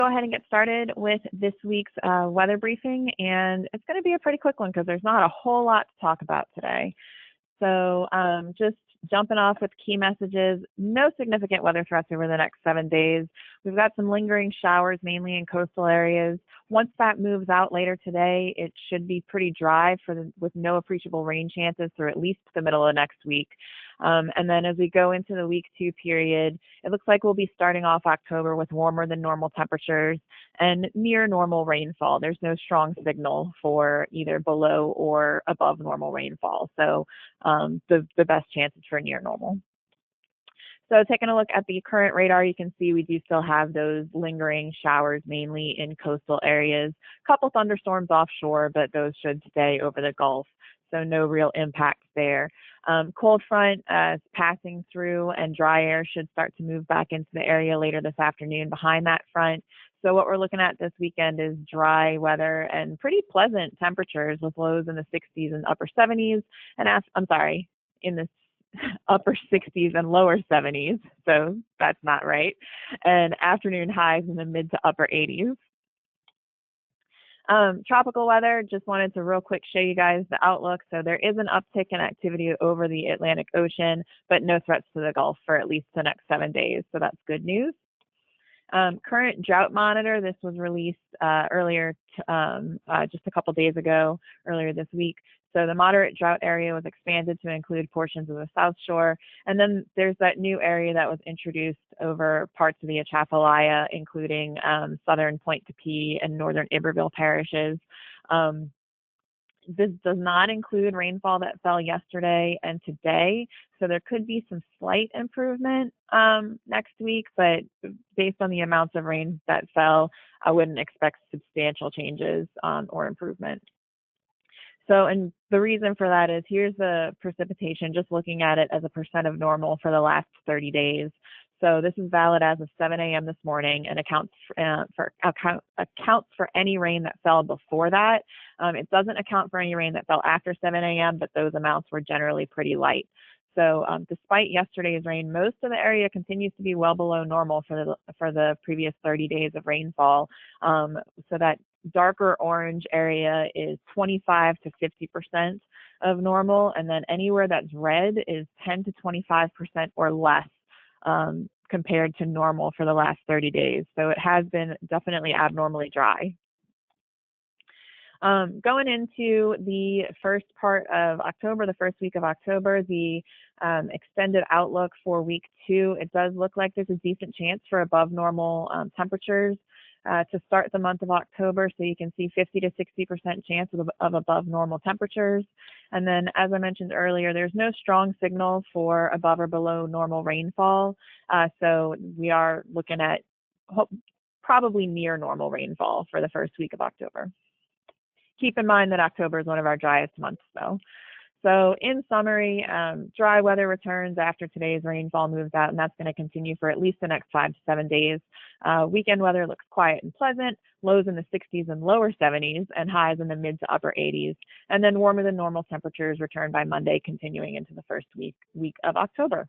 Go ahead and get started with this week's weather briefing, and it's going to be a pretty quick one because there's not a whole lot to talk about today. So just jumping off with key messages, no significant weather threats over the next 7 days. We've got some lingering showers, mainly in coastal areas. Once that moves out later today, it should be pretty dry with no appreciable rain chances through at least the middle of next week. And then as we go into the week 2 period, it looks like we'll be starting off October with warmer than normal temperatures and near normal rainfall. There's no strong signal for either below or above normal rainfall. So the best chances for near normal. So taking a look at the current radar, you can see we do still have those lingering showers, mainly in coastal areas. A couple thunderstorms offshore, but those should stay over the Gulf. So no real impact there. Cold front passing through, and dry air should start to move back into the area later this afternoon behind that front. So what we're looking at this weekend is dry weather and pretty pleasant temperatures with lows in the 60s and upper 70s, and in the upper 60s and lower 70s. So that's not right. And afternoon highs in the mid to upper 80s. Tropical weather, just wanted to real quick show you guys the outlook. So there is an uptick in activity over the Atlantic Ocean, but no threats to the Gulf for at least the next 7 days. So that's good news. Current drought monitor, this was released earlier, just a couple days ago, earlier this week. So the moderate drought area was expanded to include portions of the South Shore. And then there's that new area that was introduced over parts of the Atchafalaya, including southern Pointe-Coupee and northern Iberville parishes. This does not include rainfall that fell yesterday and today, so there could be some slight improvement next week, but based on the amounts of rain that fell, I wouldn't expect substantial changes or improvement. So, and the reason for that is here's the precipitation, just looking at it as a percent of normal for the last 30 days. So this is valid as of 7 a.m. this morning and accounts for any rain that fell before that. It doesn't account for any rain that fell after 7 a.m., but those amounts were generally pretty light. So despite yesterday's rain, most of the area continues to be well below normal for the previous 30 days of rainfall. So that darker orange area is 25 to 50% of normal, and then anywhere that's red is 10 to 25% or less compared to normal for the last 30 days. So it has been definitely abnormally dry. Going into the first part of October, the first week of October, the extended outlook for week 2, it does look like there's a decent chance for above normal temperatures to start the month of October. So you can see 50 to 60% chance of above normal temperatures. And then, as I mentioned earlier, there's no strong signal for above or below normal rainfall. So we are looking at probably near normal rainfall for the first week of October. Keep in mind that October is one of our driest months, though. So in summary, dry weather returns after today's rainfall moves out, and that's going to continue for at least the next 5 to 7 days. Weekend weather looks quiet and pleasant, lows in the 60s and lower 70s, and highs in the mid to upper 80s. And then warmer than normal temperatures return by Monday, continuing into the first week of October.